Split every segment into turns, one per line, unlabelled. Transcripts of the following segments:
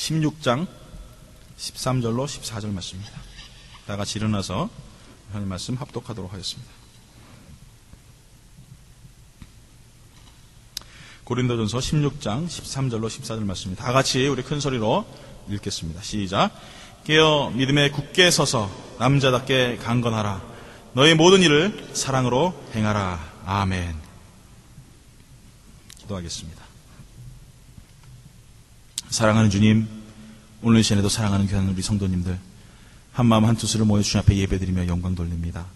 16장 13절로 14절 말씀입니다. 다 같이 일어나서 하나님 말씀 합독하도록 하겠습니다. 고린도전서 16장 13절로 14절 말씀입니다. 다 같이 우리 큰 소리로 읽겠습니다. 시작. 깨어 믿음에 굳게 서서 남자답게 강건하라. 너의 모든 일을 사랑으로 행하라. 아멘. 기도하겠습니다. 사랑하는 주님, 오늘 이 시간에도 사랑하는 귀한 우리 성도님들 한마음 한뜻으로 모여 주님 앞에 예배드리며 영광 돌립니다.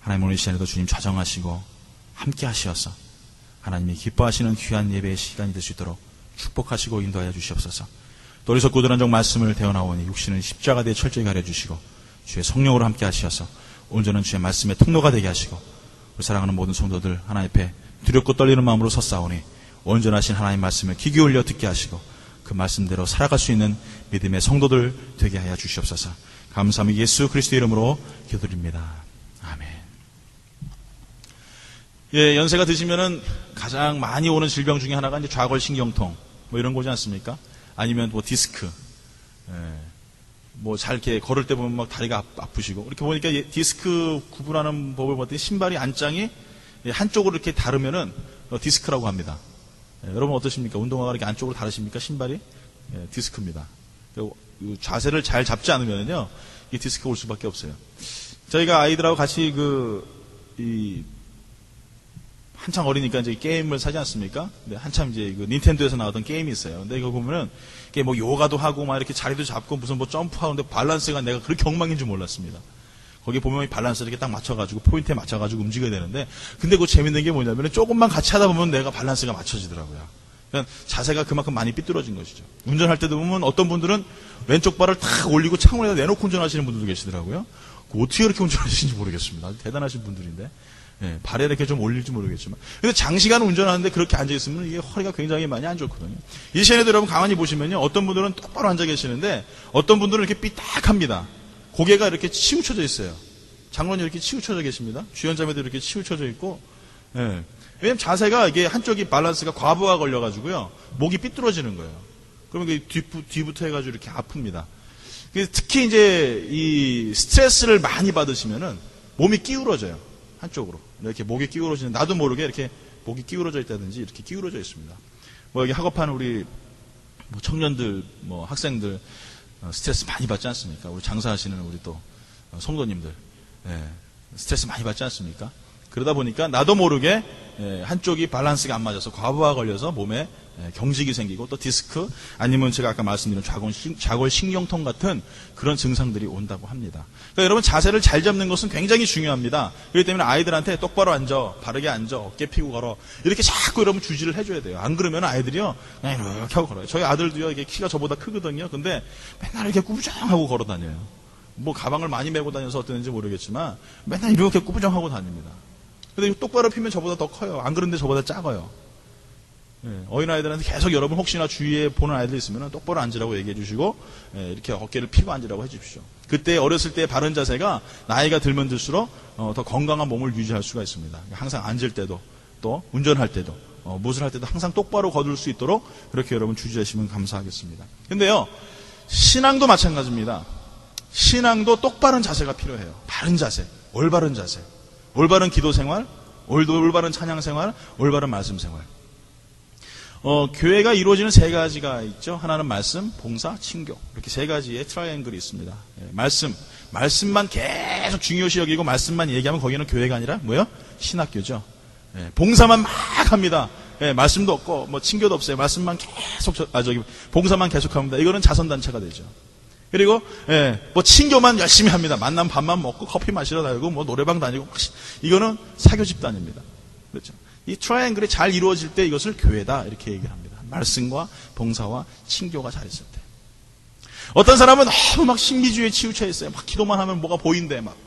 하나님, 오늘 이 시간에도 주님 좌정하시고 함께 하시어서 하나님이 기뻐하시는 귀한 예배의 시간이 될 수 있도록 축복하시고 인도하여 주시옵소서. 또 어리석 고단한 종 말씀을 대어나오니 육신은 십자가대에 철저히 가려주시고 주의 성령으로 함께 하시어서 온전한 주의 말씀의 통로가 되게 하시고 우리 사랑하는 모든 성도들 하나님 앞에 두렵고 떨리는 마음으로 섰사오니 온전하신 하나님 말씀을 귀 기울여 듣게 하시고 그 말씀대로 살아갈 수 있는 믿음의 성도들 되게 하여 주시옵소서. 감사합니다. 예수 그리스도 이름으로 기도드립니다. 아멘. 예, 연세가 드시면은 가장 많이 오는 질병 중에 하나가 이제 좌골신경통 뭐 이런 거지 않습니까? 아니면 뭐 디스크, 예, 뭐 잘 이렇게 걸을 때 보면 막 다리가 아프시고 이렇게 보니까 디스크 구분하는 법을 봤더니 신발이 안장이 한쪽으로 이렇게 다르면은 디스크라고 합니다. 예, 여러분 어떠십니까? 운동화가 이렇게 안쪽으로 다르십니까? 신발이? 예, 디스크입니다. 자세를 잘 잡지 않으면요, 이 디스크가 올 수밖에 없어요. 저희가 아이들하고 같이 한창 어리니까 이제 게임을 사지 않습니까? 근데 한참 이제 닌텐도에서 나왔던 게임이 있어요. 근데 이거 보면은 이게 뭐 요가도 하고 막 이렇게 자리도 잡고 무슨 뭐 점프하는데 밸런스가 내가 그렇게 엉망인 줄 몰랐습니다. 거기 보면 이 밸런스를 이렇게 딱 맞춰가지고 포인트에 맞춰가지고 움직여야 되는데, 근데 그 재밌는 게 뭐냐면 조금만 같이 하다 보면 내가 밸런스가 맞춰지더라고요. 그러니까 자세가 그만큼 많이 삐뚤어진 것이죠. 운전할 때도 보면 어떤 분들은 왼쪽 발을 탁 올리고 창문에다 내놓고 운전하시는 분들도 계시더라고요. 어떻게 그렇게 운전하시는지 모르겠습니다. 아주 대단하신 분들인데. 예, 발에 이렇게 좀 올릴지 모르겠지만. 근데 장시간 운전하는데 그렇게 앉아있으면 이게 허리가 굉장히 많이 안 좋거든요. 이 시간에도 여러분 가만히 보시면요. 어떤 분들은 똑바로 앉아 계시는데 어떤 분들은 이렇게 삐딱합니다. 고개가 이렇게 치우쳐져 있어요. 장로님 이렇게 치우쳐져 계십니다. 주연자매도 이렇게 치우쳐져 있고. 예. 왜냐면 자세가 이게 한쪽이 밸런스가 과부하 걸려가지고요. 목이 삐뚤어지는 거예요. 그러면 뒤부터 해가지고 이렇게 아픕니다. 특히 이제 이 스트레스를 많이 받으시면은 몸이 기울어져요. 한쪽으로. 이렇게 목이 기울어지는, 나도 모르게 이렇게 목이 기울어져 있다든지 이렇게 기울어져 있습니다. 뭐 여기 학업하는 우리 뭐 청년들, 뭐 학생들 스트레스 많이 받지 않습니까? 우리 장사하시는 우리 또 성도님들, 예, 스트레스 많이 받지 않습니까? 그러다 보니까 나도 모르게 한쪽이 밸런스가 안 맞아서 과부하 걸려서 몸에 경직이 생기고 또 디스크 아니면 제가 아까 말씀드린 좌골신경통 같은 그런 증상들이 온다고 합니다. 그러니까 여러분 자세를 잘 잡는 것은 굉장히 중요합니다. 그렇기 때문에 아이들한테 똑바로 앉아, 바르게 앉아, 어깨 피고 걸어 이렇게 자꾸 여러분 주지를 해줘야 돼요. 안 그러면 아이들이요 그냥 이렇게 하고 걸어요. 저희 아들도요 이게 키가 저보다 크거든요. 근데 맨날 이렇게 꾸부정하고 걸어 다녀요. 뭐 가방을 많이 메고 다녀서 어땠는지 모르겠지만 맨날 이렇게 꾸부정하고 다닙니다. 근데 똑바로 피면 저보다 더 커요. 안 그런데 저보다 작아요. 예, 어린아이들한테 계속 여러분 혹시나 주위에 보는 아이들 있으면 똑바로 앉으라고 얘기해 주시고, 예, 이렇게 어깨를 피고 앉으라고 해 주십시오. 그때 어렸을 때 바른 자세가 나이가 들면 들수록 더 건강한 몸을 유지할 수가 있습니다. 항상 앉을 때도 또 운전할 때도 무엇을 할 때도 항상 똑바로 거둘 수 있도록 그렇게 여러분 주의하시면 감사하겠습니다. 근데요, 신앙도 마찬가지입니다. 신앙도 똑바른 자세가 필요해요. 바른 자세, 올바른 자세. 올바른 기도 생활, 올바른 찬양 생활, 올바른 말씀 생활. 교회가 이루어지는 세 가지가 있죠. 하나는 말씀, 봉사, 친교. 이렇게 세 가지의 트라이앵글이 있습니다. 예, 말씀만 계속 중요시 여기고 말씀만 얘기하면 거기는 교회가 아니라 뭐요? 신학교죠. 예, 봉사만 막 합니다. 예, 말씀도 없고 뭐 친교도 없어요. 말씀만 계속 봉사만 계속합니다. 이거는 자선단체가 되죠. 그리고 뭐 친교만 열심히 합니다. 만나면 밥만 먹고 커피 마시러 다니고 뭐 노래방 다니고 이거는 사교 집단입니다. 그렇죠? 이 트라이앵글이 잘 이루어질 때 이것을 교회다 이렇게 얘기를 합니다. 말씀과 봉사와 친교가 잘 있을 때. 어떤 사람은 너무 막 신비주의에 치우쳐 있어요. 막 기도만 하면 뭐가 보인대 막,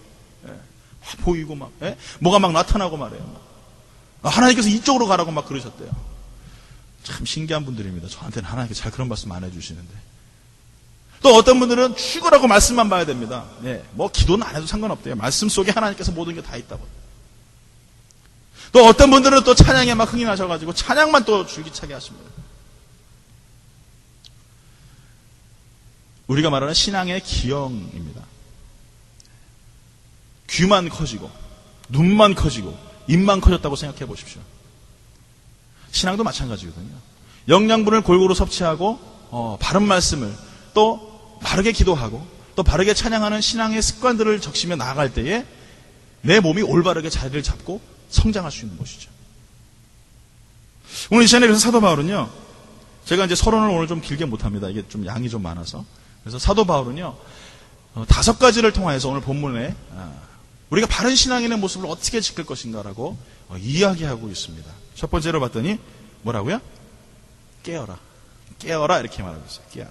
보이고 막 뭐가 막 나타나고 말해요. 하나님께서 이쪽으로 가라고 막 그러셨대요. 참 신기한 분들입니다. 저한테는 하나님께서 잘 그런 말씀 안 해주시는데. 또 어떤 분들은 죽으라고 말씀만 봐야 됩니다. 네, 뭐 기도는 안 해도 상관없대요. 말씀 속에 하나님께서 모든 게 다 있다고. 또 어떤 분들은 또 찬양에 막 흥이 나셔가지고 찬양만 또 줄기차게 하십니다. 우리가 말하는 신앙의 기형입니다. 귀만 커지고 눈만 커지고 입만 커졌다고 생각해 보십시오. 신앙도 마찬가지거든요. 영양분을 골고루 섭취하고 바른 말씀을 또 바르게 기도하고 또 바르게 찬양하는 신앙의 습관들을 적시며 나아갈 때에 내 몸이 올바르게 자리를 잡고 성장할 수 있는 것이죠. 오늘 이 시간에 그래서 사도 바울은요, 제가 이제 서론을 오늘 좀 길게 못합니다. 이게 좀 양이 좀 많아서. 그래서 사도 바울은요, 5가지를 통해서 오늘 본문에 우리가 바른 신앙인의 모습을 어떻게 지킬 것인가라고 이야기하고 있습니다. 첫 번째로 봤더니 뭐라고요? 깨어라. 깨어라 이렇게 말하고 있어요. 깨어라.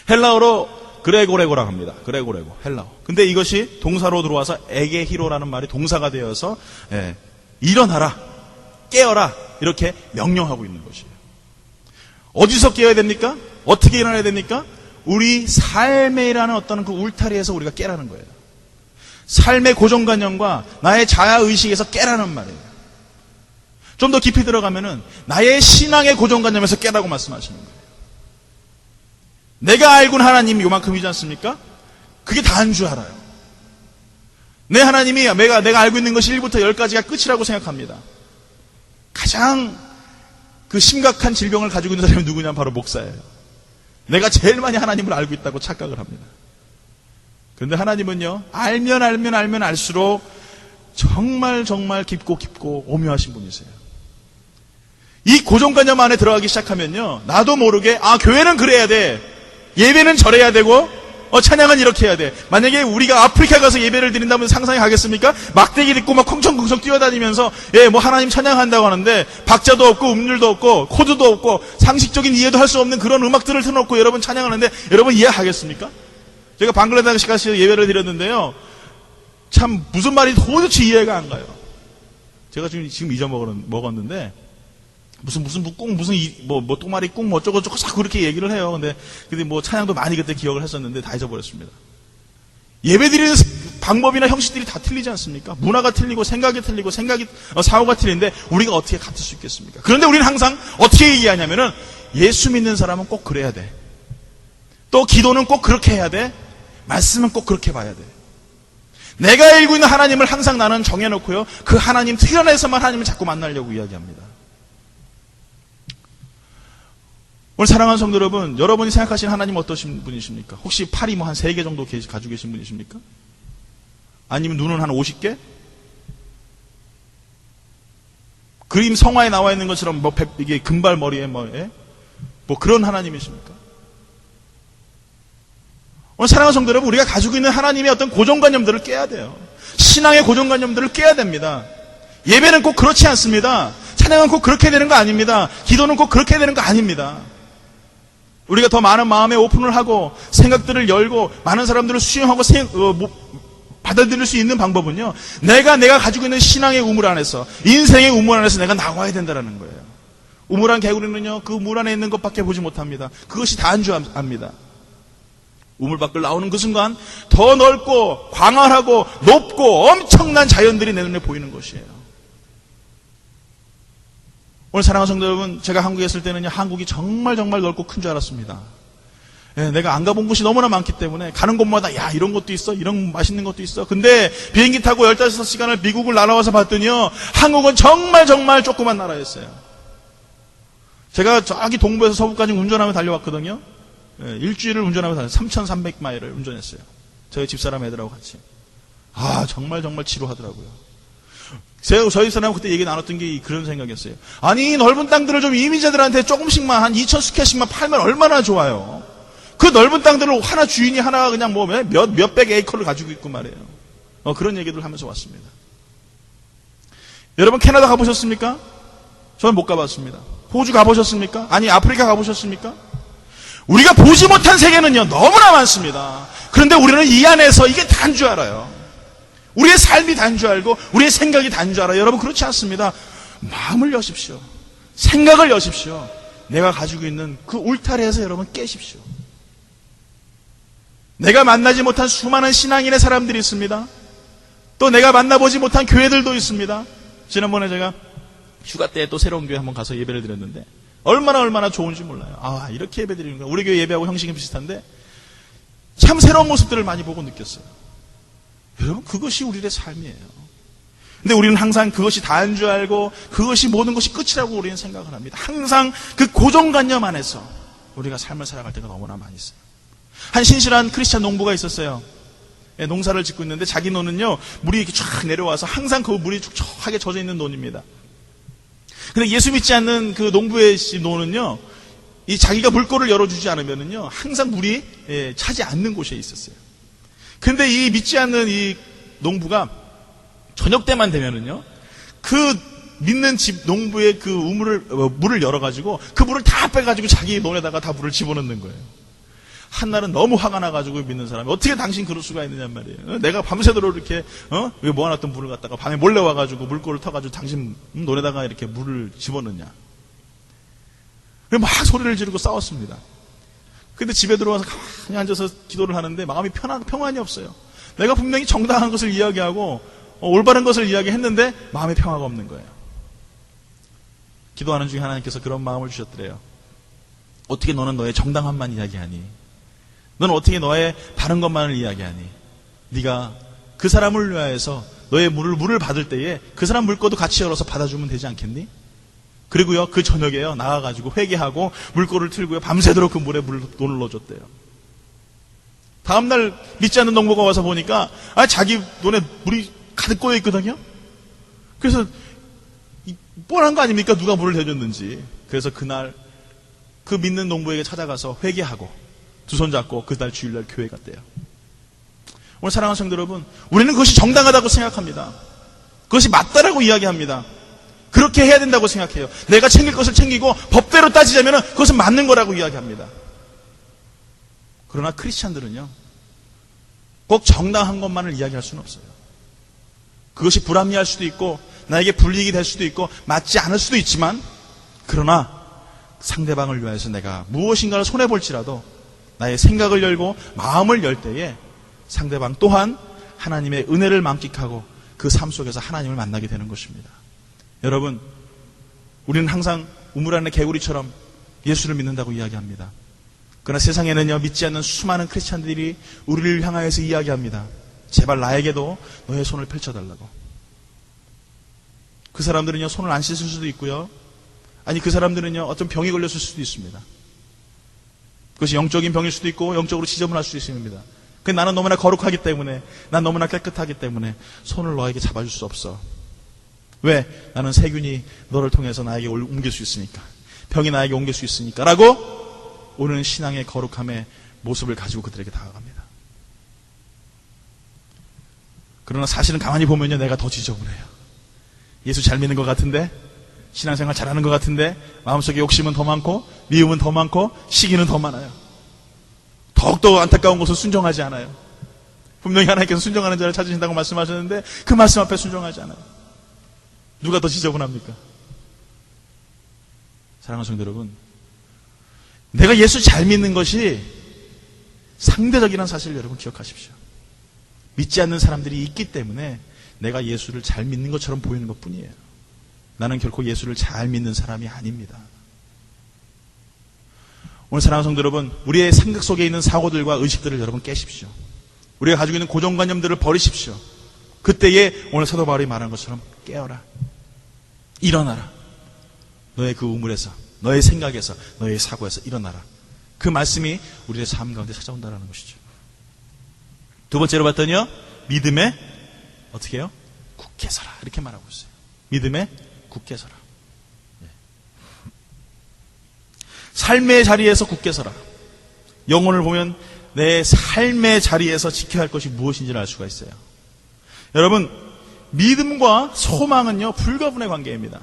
헬라어로 그레고레고라고 합니다. 그레고레고 헬라어. 근데 이것이 동사로 들어와서 에게히로라는 말이 동사가 되어서 일어나라, 깨어라 이렇게 명령하고 있는 것이에요. 어디서 깨어야 됩니까? 어떻게 일어나야 됩니까? 우리 삶에라는 어떤 그 울타리에서 우리가 깨라는 거예요. 삶의 고정관념과 나의 자아의식에서 깨라는 말이에요. 좀 더 깊이 들어가면은 나의 신앙의 고정관념에서 깨라고 말씀하시는 거예요. 내가 알고 있는 하나님이 요만큼이지 않습니까? 그게 다인 줄 알아요. 내 하나님이 내가 알고 있는 것이 1부터 10까지가 끝이라고 생각합니다. 가장 그 심각한 질병을 가지고 있는 사람이 누구냐면 바로 목사예요. 내가 제일 많이 하나님을 알고 있다고 착각을 합니다. 그런데 하나님은요, 알면 알수록 정말 깊고 오묘하신 분이세요. 이 고정관념 안에 들어가기 시작하면요, 나도 모르게 교회는 그래야 돼, 예배는 저래야 되고 찬양은 이렇게 해야 돼. 만약에 우리가 아프리카 가서 예배를 드린다면 상상이 가겠습니까? 막대기 입고 막 쿵청쿵청 뛰어다니면서 뭐 하나님 찬양한다고 하는데 박자도 없고 음률도 없고 코드도 없고 상식적인 이해도 할 수 없는 그런 음악들을 틀어놓고 여러분 찬양하는데 여러분 이해하겠습니까? 제가 방글라데시 가서 예배를 드렸는데요, 참 무슨 말이 도대체 이해가 안 가요. 제가 지금 잊어먹었는데 무슨 또마리 꿍 어쩌고 자꾸 그렇게 얘기를 해요. 근데 뭐 찬양도 많이 그때 기억을 했었는데 다 잊어버렸습니다. 예배드리는 방법이나 형식들이 다 틀리지 않습니까? 문화가 틀리고 생각이 틀리고 사고가 틀린데 우리가 어떻게 같을 수 있겠습니까? 그런데 우리는 항상 어떻게 얘기하냐면은 예수 믿는 사람은 꼭 그래야 돼. 또 기도는 꼭 그렇게 해야 돼. 말씀은 꼭 그렇게 봐야 돼. 내가 알고 있는 하나님을 항상 나는 정해놓고요, 그 하나님 틀 안에서만 하나님을 자꾸 만나려고 이야기합니다. 오늘 사랑하는 성도 여러분, 여러분이 생각하시는 하나님 어떠신 분이십니까? 혹시 팔이 한 3개 정도 가지고 계신 분이십니까? 아니면 눈은 한 50개? 그림 성화에 나와 있는 것처럼 이게 금발머리에 뭐 그런 하나님이십니까? 오늘 사랑하는 성도 여러분, 우리가 가지고 있는 하나님의 어떤 고정관념들을 깨야 돼요. 신앙의 고정관념들을 깨야 됩니다. 예배는 꼭 그렇지 않습니다. 찬양은 꼭 그렇게 되는 거 아닙니다. 기도는 꼭 그렇게 되는 거 아닙니다. 우리가 더 많은 마음의 오픈을 하고 생각들을 열고 많은 사람들을 수용하고 받아들일 수 있는 방법은요, 내가 가지고 있는 신앙의 우물 안에서, 인생의 우물 안에서 내가 나와야 된다는 거예요. 우물안 개구리는요, 그 물 안에 있는 것밖에 보지 못합니다. 그것이 다인 줄 압니다. 우물 밖을 나오는 그 순간 더 넓고 광활하고 높고 엄청난 자연들이 내 눈에 보이는 것이에요. 오늘 사랑하는 성도 여러분, 제가 한국에 있을 때는요, 한국이 정말 넓고 큰 줄 알았습니다. 내가 안 가본 곳이 너무나 많기 때문에 가는 곳마다 이런 것도 있어, 이런 맛있는 것도 있어. 근데 비행기 타고 15시간을 미국을 날아와서 봤더니요, 한국은 정말 조그만 나라였어요. 제가 저기 동부에서 서부까지 운전하며 달려왔거든요. 일주일을 운전하면서 3,300마일을 운전했어요. 저희 집사람 애들하고 같이. 정말 지루하더라고요. 저희 사람 그때 얘기 나눴던 게 그런 생각이었어요. 아니, 넓은 땅들을 좀 이민자들한테 조금씩만 한 2,000스퀘어씩만 팔면 얼마나 좋아요. 그 넓은 땅들을 하나 주인이 하나 그냥 몇백 에이커를 가지고 있고 말이에요. 그런 얘기들을 하면서 왔습니다. 여러분 캐나다 가보셨습니까? 저는 못 가봤습니다. 호주 가보셨습니까? 아니, 아프리카 가보셨습니까? 우리가 보지 못한 세계는요, 너무나 많습니다. 그런데 우리는 이 안에서 이게 다인 줄 알아요. 우리의 삶이 다인 줄 알고 우리의 생각이 다인 줄 알아요. 여러분 그렇지 않습니다. 마음을 여십시오. 생각을 여십시오. 내가 가지고 있는 그 울타리에서 여러분 깨십시오. 내가 만나지 못한 수많은 신앙인의 사람들이 있습니다. 또 내가 만나보지 못한 교회들도 있습니다. 지난번에 제가 휴가 때 또 새로운 교회 한번 가서 예배를 드렸는데 얼마나 좋은지 몰라요. 아, 이렇게 예배 드리는 거야. 우리 교회 예배하고 형식이 비슷한데 참 새로운 모습들을 많이 보고 느꼈어요. 여러분, 그것이 우리의 삶이에요. 근데 우리는 항상 그것이 다인 줄 알고 그것이 모든 것이 끝이라고 우리는 생각을 합니다. 항상 그 고정관념 안에서 우리가 삶을 살아갈 때가 너무나 많이 있어요. 한 신실한 크리스찬 농부가 있었어요. 농사를 짓고 있는데 자기 논은요, 물이 이렇게 쫙 내려와서 항상 그 물이 촉촉하게 젖어 있는 논입니다. 근데 예수 믿지 않는 그 농부의 논은요, 이 자기가 물꼬를 열어주지 않으면은요, 항상 물이 차지 않는 곳에 있었어요. 근데 이 믿지 않는 이 농부가 저녁 때만 되면은요, 그 믿는 집 농부의 그 물을 열어가지고 그 물을 다 빼가지고 자기 논에다가 다 물을 집어넣는 거예요. 한날은 너무 화가 나가지고 믿는 사람이 어떻게 당신 그럴 수가 있느냔 말이에요. 내가 밤새도록 이렇게 모아놨던 물을 갖다가 밤에 몰래 와가지고 물꼬를 터가지고 당신 논에다가 이렇게 물을 집어넣냐. 그래서 막 소리를 지르고 싸웠습니다. 근데 집에 들어와서 가만히 앉아서 기도를 하는데 마음이 평안이 없어요. 내가 분명히 정당한 것을 이야기하고 올바른 것을 이야기했는데 마음에 평화가 없는 거예요. 기도하는 중에 하나님께서 그런 마음을 주셨더래요. 어떻게 너는 너의 정당함만 이야기하니? 너는 어떻게 너의 바른 것만을 이야기하니? 네가 그 사람을 위하여서 너의 물을 받을 때에 그 사람 물꼬도 같이 열어서 받아주면 되지 않겠니? 그리고요, 그 저녁에요, 나가가지고 회개하고 물꼬를 틀고요, 밤새도록 그 물에 돈을 넣어줬대요. 다음날 믿지 않는 농부가 와서 보니까 자기 논에 물이 가득 꼬여 있거든요. 그래서 뻔한 거 아닙니까? 누가 물을 대줬는지. 그래서 그날 그 믿는 농부에게 찾아가서 회개하고 두 손 잡고 그날 주일날 교회 갔대요. 오늘 사랑하는 성도 여러분, 우리는 그것이 정당하다고 생각합니다. 그것이 맞다라고 이야기합니다. 그렇게 해야 된다고 생각해요. 내가 챙길 것을 챙기고 법대로 따지자면 그것은 맞는 거라고 이야기합니다. 그러나 크리스찬들은요, 꼭 정당한 것만을 이야기할 수는 없어요. 그것이 불합리할 수도 있고 나에게 불이익이 될 수도 있고 맞지 않을 수도 있지만, 그러나 상대방을 위해서 내가 무엇인가를 손해볼지라도 나의 생각을 열고 마음을 열 때에 상대방 또한 하나님의 은혜를 만끽하고 그 삶 속에서 하나님을 만나게 되는 것입니다. 여러분, 우리는 항상 우물 안의 개구리처럼 예수를 믿는다고 이야기합니다. 그러나 세상에는요, 믿지 않는 수많은 크리스찬들이 우리를 향하여서 이야기합니다. 제발 나에게도 너의 손을 펼쳐달라고. 그 사람들은요, 손을 안 씻을 수도 있고요, 아니 그 사람들은요, 어떤 병이 걸렸을 수도 있습니다. 그것이 영적인 병일 수도 있고 영적으로 지저분할 수도 있습니다. 근데 나는 너무나 거룩하기 때문에, 난 너무나 깨끗하기 때문에 손을 너에게 잡아줄 수 없어. 왜? 나는 세균이 너를 통해서 나에게 옮길 수 있으니까, 병이 나에게 옮길 수 있으니까 라고 우리는 신앙의 거룩함의 모습을 가지고 그들에게 다가갑니다. 그러나 사실은 가만히 보면요, 내가 더 지저분해요. 예수 잘 믿는 것 같은데, 신앙생활 잘하는 것 같은데, 마음속에 욕심은 더 많고 미움은 더 많고 시기는 더 많아요. 더욱더 안타까운 것은 순종하지 않아요. 분명히 하나님께서 순종하는 자를 찾으신다고 말씀하셨는데 그 말씀 앞에 순종하지 않아요. 누가 더 지저분합니까? 사랑하는 성도 여러분, 내가 예수 잘 믿는 것이 상대적이라는 사실을 여러분 기억하십시오. 믿지 않는 사람들이 있기 때문에 내가 예수를 잘 믿는 것처럼 보이는 것뿐이에요. 나는 결코 예수를 잘 믿는 사람이 아닙니다. 오늘 사랑하는 성도 여러분, 우리의 생각 속에 있는 사고들과 의식들을 여러분 깨십시오. 우리가 가지고 있는 고정관념들을 버리십시오. 그때에 오늘 사도 바울이 말한 것처럼 깨어라, 일어나라. 너의 그 우물에서, 너의 생각에서, 너의 사고에서 일어나라. 그 말씀이 우리의 삶 가운데 찾아온다는 것이죠. 두 번째로 봤더니요, 믿음에 어떻게 해요? 굳게 서라, 이렇게 말하고 있어요. 믿음에 굳게 서라. 삶의 자리에서 굳게 서라. 영혼을 보면 내 삶의 자리에서 지켜야 할 것이 무엇인지를 알 수가 있어요. 여러분, 믿음과 소망은요, 불가분의 관계입니다.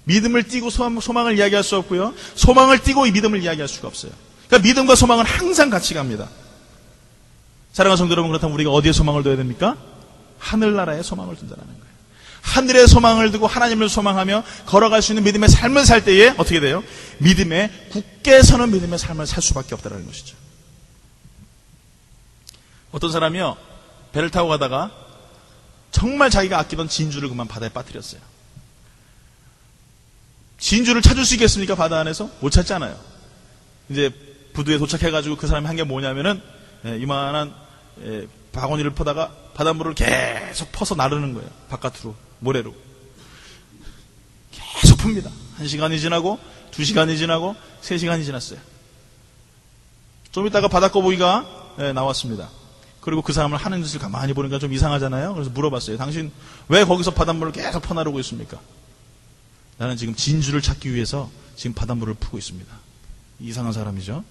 믿음을 띠고 소망을 이야기할 수 없고요, 소망을 띠고 이 믿음을 이야기할 수가 없어요. 그러니까 믿음과 소망은 항상 같이 갑니다. 사랑하는 성도 여러분, 그렇다면 우리가 어디에 소망을 둬야 됩니까? 하늘나라에 소망을 둔다는 거예요. 하늘의 소망을 두고 하나님을 소망하며 걸어갈 수 있는 믿음의 삶을 살 때에 어떻게 돼요? 믿음에 굳게 서는 믿음의 삶을 살 수밖에 없다는 것이죠. 어떤 사람이요, 배를 타고 가다가 정말 자기가 아끼던 진주를 그만 바다에 빠뜨렸어요. 진주를 찾을 수 있겠습니까? 바다 안에서? 못 찾잖아요. 이제 부두에 도착해가지고 그 사람이 한 게 뭐냐면은 이만한 바구니를 퍼다가 바닷물을 계속 퍼서 나르는 거예요. 바깥으로, 모래로. 계속 풉니다. 1시간이 지나고 2시간이 지나고 3시간이 지났어요. 좀 있다가 바닷거북이가 나왔습니다. 그리고 그 사람을 하는 짓을 가만히 보니까 좀 이상하잖아요. 그래서 물어봤어요. 당신 왜 거기서 바닷물을 계속 퍼나르고 있습니까? 나는 지금 진주를 찾기 위해서 지금 바닷물을 푸고 있습니다. 이상한 사람이죠.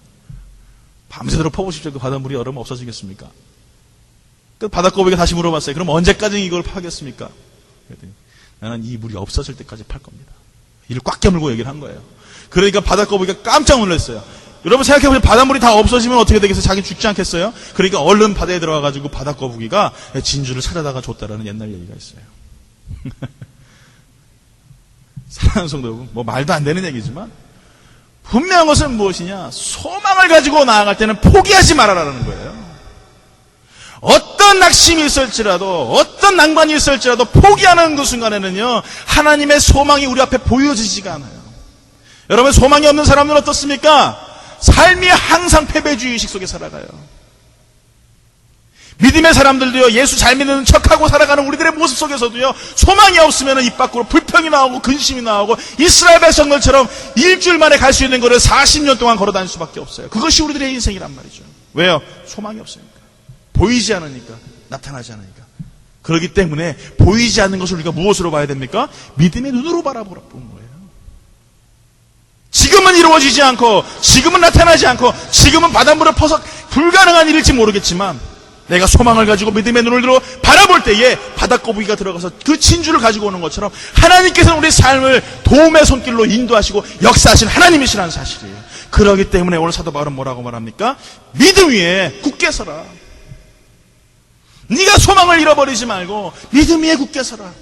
밤새도록 퍼보십시오. 그 바닷물이 얼으면 없어지겠습니까? 그 바닷거북이가 다시 물어봤어요. 그럼 언제까지 이걸 파겠습니까? 그랬더니 나는 이 물이 없어질 때까지 팔 겁니다. 이를 꽉 깨물고 얘기를 한 거예요. 그러니까 바닷거북이가 깜짝 놀랐어요. 여러분 생각해보세요. 바닷물이 다 없어지면 어떻게 되겠어요? 자기는 죽지 않겠어요? 그러니까 얼른 바다에 들어가가지고 바닷거북이가 진주를 찾아다가 줬다라는 옛날 얘기가 있어요. 사랑하는 성도 여러분, 뭐 말도 안 되는 얘기지만 분명한 것은 무엇이냐? 소망을 가지고 나아갈 때는 포기하지 말아라는 거예요. 어떤 낙심이 있을지라도, 어떤 난관이 있을지라도 포기하는 그 순간에는요, 하나님의 소망이 우리 앞에 보여지지가 않아요. 여러분, 소망이 없는 사람들은 어떻습니까? 삶이 항상 패배주의식 속에 살아가요. 믿음의 사람들도요, 예수 잘 믿는 척하고 살아가는 우리들의 모습 속에서도요, 소망이 없으면 입 밖으로 불평이 나오고 근심이 나오고 이스라엘 백성들처럼 일주일 만에 갈 수 있는 거를 40년 동안 걸어 다닐 수밖에 없어요. 그것이 우리들의 인생이란 말이죠. 왜요? 소망이 없으니까. 보이지 않으니까. 나타나지 않으니까. 그렇기 때문에 보이지 않는 것을 우리가 무엇으로 봐야 됩니까? 믿음의 눈으로 바라보는 거예요. 지금은 이루어지지 않고, 지금은 나타나지 않고, 지금은 바닷물을 퍼서 불가능한 일일지 모르겠지만 내가 소망을 가지고 믿음의 눈을 들어 바라볼 때에 바닷거북이가 들어가서 그 진주를 가지고 오는 것처럼 하나님께서는 우리 삶을 도움의 손길로 인도하시고 역사하신 하나님이시라는 사실이에요. 그렇기 때문에 오늘 사도 바울은 뭐라고 말합니까? 믿음 위에 굳게 서라. 네가 소망을 잃어버리지 말고 믿음 위에 굳게 서라.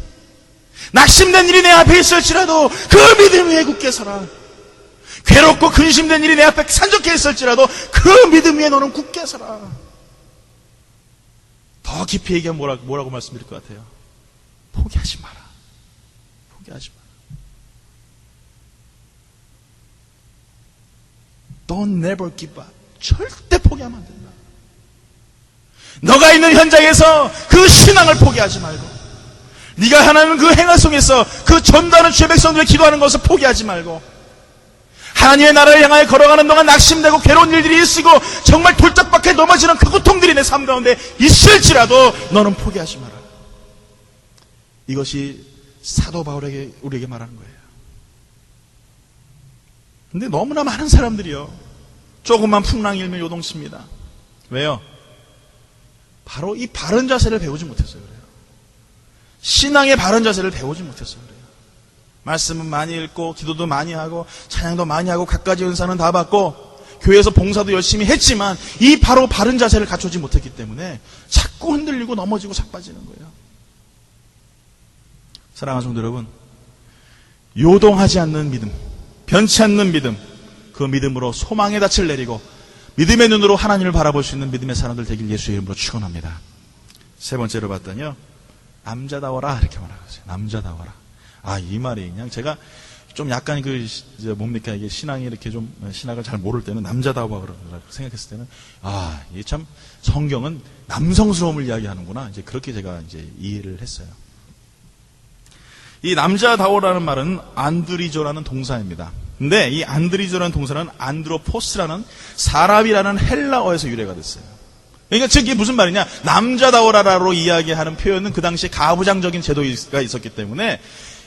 낙심된 일이 내 앞에 있을지라도 그 믿음 위에 굳게 서라. 괴롭고 근심된 일이 내 앞에 산적해 있을지라도 그 믿음 위에 너는 굳게 서라. 더 깊이 얘기하면 뭐라고 말씀드릴 것 같아요? 포기하지 마라. 포기하지 마라. Don't never give up. 절대 포기하면 안 된다. 너가 있는 현장에서 그 신앙을 포기하지 말고, 네가 하나님 그 행할 속에서 그 전도하는 주의 백성들이 기도하는 것을 포기하지 말고, 하나님의 나라를 향하여 걸어가는 동안 낙심되고 괴로운 일들이 있으고 정말 돌짝박혀 넘어지는 그 고통들이 내 삶 가운데 있을지라도 너는 포기하지 마라. 이것이 사도 바울에게 우리에게 말하는 거예요. 근데 너무나 많은 사람들이요, 조금만 풍랑이 일면 요동칩니다. 왜요? 바로 이 바른 자세를 배우지 못해서 그래요. 신앙의 바른 자세를 배우지 못해서 그래요. 말씀은 많이 읽고 기도도 많이 하고 찬양도 많이 하고 갖가지 은사는 다 받고 교회에서 봉사도 열심히 했지만 이 바로 바른 자세를 갖추지 못했기 때문에 자꾸 흔들리고 넘어지고 자빠지는 거예요. 사랑하는 성도 여러분, 요동하지 않는 믿음, 변치 않는 믿음, 그 믿음으로 소망의 닻을 내리고 믿음의 눈으로 하나님을 바라볼 수 있는 믿음의 사람들 되길 예수의 이름으로 축원합니다. 세 번째로 봤더니요, 남자다워라 이렇게 말하거든요. 남자다워라. 이 말이 그냥 제가 좀 약간 뭡니까, 이게 신앙이 이렇게 좀 신학을 잘 모를 때는 남자다워 생각했을 때는 이게 참 성경은 남성스러움을 이야기하는구나. 이제 그렇게 제가 이제 이해를 했어요. 이 남자다워라는 말은 안드리조라는 동사입니다. 근데 이 안드리조라는 동사는 안드로포스라는 사람이라는 헬라어에서 유래가 됐어요. 그러니까 즉 이게 무슨 말이냐? 남자다워라로 이야기하는 표현은 그 당시에 가부장적인 제도가 있었기 때문에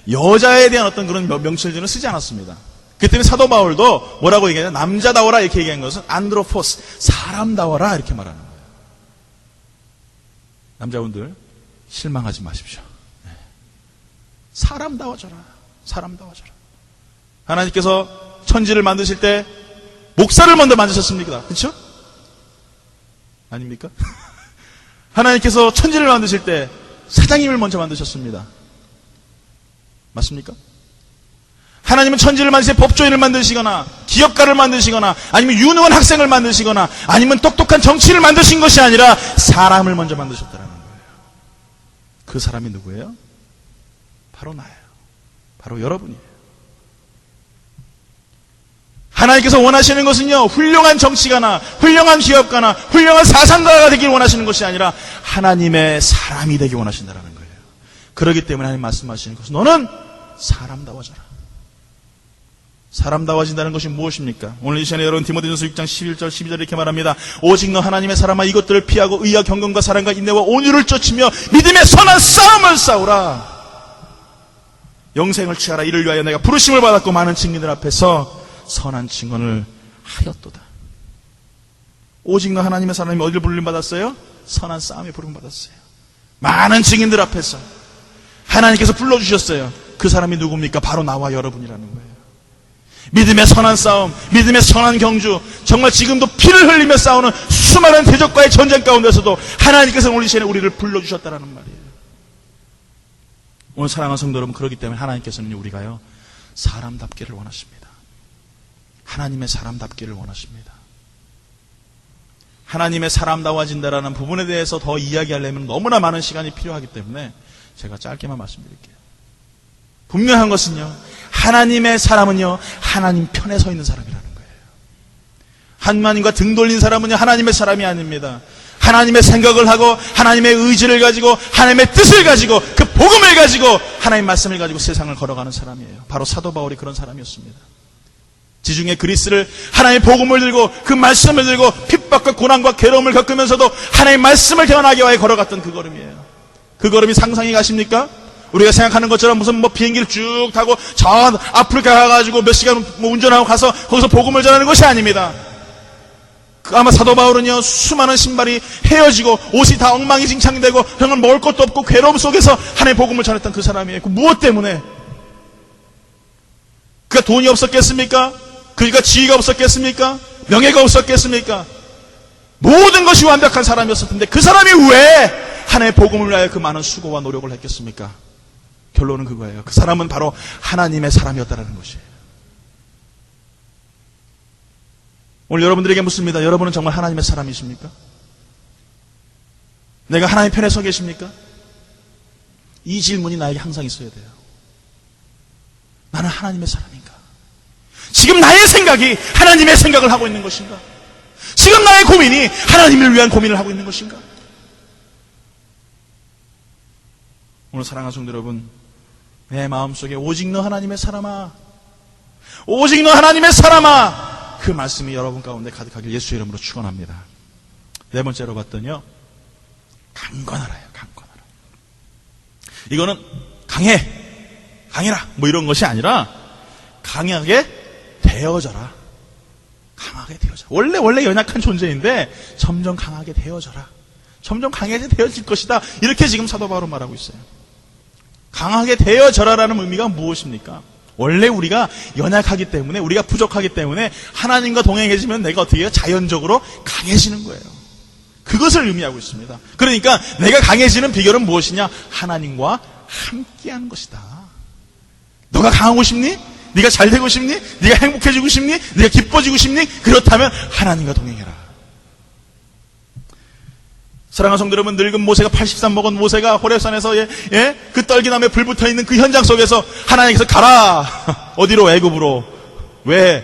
여자에 대한 어떤 그런 명칭들은 쓰지 않았습니다. 그 때문에 사도 바울도 뭐라고 얘기하냐? 남자다워라 이렇게 얘기한 것은 안드로포스, 사람다워라 이렇게 말하는 거예요. 남자분들 실망하지 마십시오. 사람다워져라. 사람다워져라. 하나님께서 천지를 만드실 때 목사를 먼저 만드셨습니까? 그렇죠? 아닙니까? 하나님께서 천지를 만드실 때 사장님을 먼저 만드셨습니다. 맞습니까? 하나님은 천지를 만드실 때 법조인을 만드시거나 기업가를 만드시거나 아니면 유능한 학생을 만드시거나 아니면 똑똑한 정치를 만드신 것이 아니라 사람을 먼저 만드셨다는 거예요. 그 사람이 누구예요? 바로 나예요. 바로 여러분이에요. 하나님께서 원하시는 것은요, 훌륭한 정치가나 훌륭한 기업가나 훌륭한 사상가가 되길 원하시는 것이 아니라 하나님의 사람이 되길 원하신다는 거예요. 그렇기 때문에 하나님 말씀하시는 것은 너는 사람다워져라. 사람다워진다는 것이 무엇입니까? 오늘 이 시간에 여러분 디모데전서 6장 11절 12절 이렇게 말합니다. 오직 너 하나님의 사람아 이것들을 피하고 의와 경건과 사랑과 인내와 온유를 쫓으며 믿음의 선한 싸움을 싸우라. 영생을 취하라. 이를 위하여 내가 부르심을 받았고 많은 증인들 앞에서 선한 증언을 하였도다. 오직 너 하나님의 사람이 어디를 부르심받았어요? 선한 싸움에 부르심받았어요. 많은 증인들 앞에서 하나님께서 불러주셨어요. 그 사람이 누굽니까? 바로 나와 여러분이라는 거예요. 믿음의 선한 싸움, 믿음의 선한 경주, 정말 지금도 피를 흘리며 싸우는 수많은 대적과의 전쟁 가운데서도 하나님께서 오늘 이 시간에 우리를 불러주셨다는 말이에요. 오늘 사랑하는 성도 여러분, 그렇기 때문에 하나님께서는 우리가요, 사람답기를 원하십니다. 하나님의 사람답기를 원하십니다. 하나님의 사람다워진다라는 부분에 대해서 더 이야기하려면 너무나 많은 시간이 필요하기 때문에 제가 짧게만 말씀드릴게요. 분명한 것은요, 하나님의 사람은요, 하나님 편에 서 있는 사람이라는 거예요. 하나님과 등 돌린 사람은요, 하나님의 사람이 아닙니다. 하나님의 생각을 하고 하나님의 의지를 가지고 하나님의 뜻을 가지고 그 복음을 가지고 하나님의 말씀을 가지고 세상을 걸어가는 사람이에요. 바로 사도 바울이 그런 사람이었습니다. 지중해 그리스를 하나님의 복음을 들고 그 말씀을 들고 핍박과 고난과 괴로움을 겪으면서도 하나님의 말씀을 대언하기 위하여 걸어갔던 그 걸음이에요. 그 걸음이 상상이 가십니까? 우리가 생각하는 것처럼 무슨 비행기를 쭉 타고 저 아프리카 가가지고 몇 시간 운전하고 가서 거기서 복음을 전하는 것이 아닙니다. 아마 사도 바울은요, 수많은 신발이 헤어지고 옷이 다 엉망이진창되고 형은 먹을 것도 없고 괴로움 속에서 하나님의 복음을 전했던 그 사람이에요. 그 무엇 때문에? 그가 돈이 없었겠습니까? 그가 지위가 없었겠습니까? 명예가 없었겠습니까? 모든 것이 완벽한 사람이었을 텐데 그 사람이 왜 하나님의 복음을 위하여 그 많은 수고와 노력을 했겠습니까? 결론은 그거예요. 그 사람은 바로 하나님의 사람이었다는 것이에요. 오늘 여러분들에게 묻습니다. 여러분은 정말 하나님의 사람이십니까? 내가 하나님 편에 서 계십니까? 이 질문이 나에게 항상 있어야 돼요. 나는 하나님의 사람인가? 지금 나의 생각이 하나님의 생각을 하고 있는 것인가? 지금 나의 고민이 하나님을 위한 고민을 하고 있는 것인가? 오늘 사랑하는 성도 여러분, 내 마음속에 오직 너 하나님의 사람아, 오직 너 하나님의 사람아, 그 말씀이 여러분 가운데 가득하길 예수 이름으로 축원합니다. 네 번째로 봤더니요, 강건하라요. 강건하라. 이거는 강해라 뭐 이런 것이 아니라 강하게 되어져라. 강하게 되어져라. 원래 연약한 존재인데 점점 강하게 되어져라. 점점 강하게 되어질 것이다. 이렇게 지금 사도 바울은 말하고 있어요. 강하게 되어져라라는 의미가 무엇입니까? 원래 우리가 연약하기 때문에, 우리가 부족하기 때문에 하나님과 동행해지면 내가 어떻게 해요? 자연적으로 강해지는 거예요. 그것을 의미하고 있습니다. 그러니까 내가 강해지는 비결은 무엇이냐? 하나님과 함께하는 것이다. 너가 강하고 싶니? 네가 잘 되고 싶니? 네가 행복해지고 싶니? 네가 기뻐지고 싶니? 그렇다면 하나님과 동행해라. 사랑하는 성도 여러분, 늙은 모세가 80살 먹은 모세가 호렙산에서 그 떨기나무에 불 붙어있는 그 현장 속에서 하나님께서 가라. 어디로? 애굽으로. 왜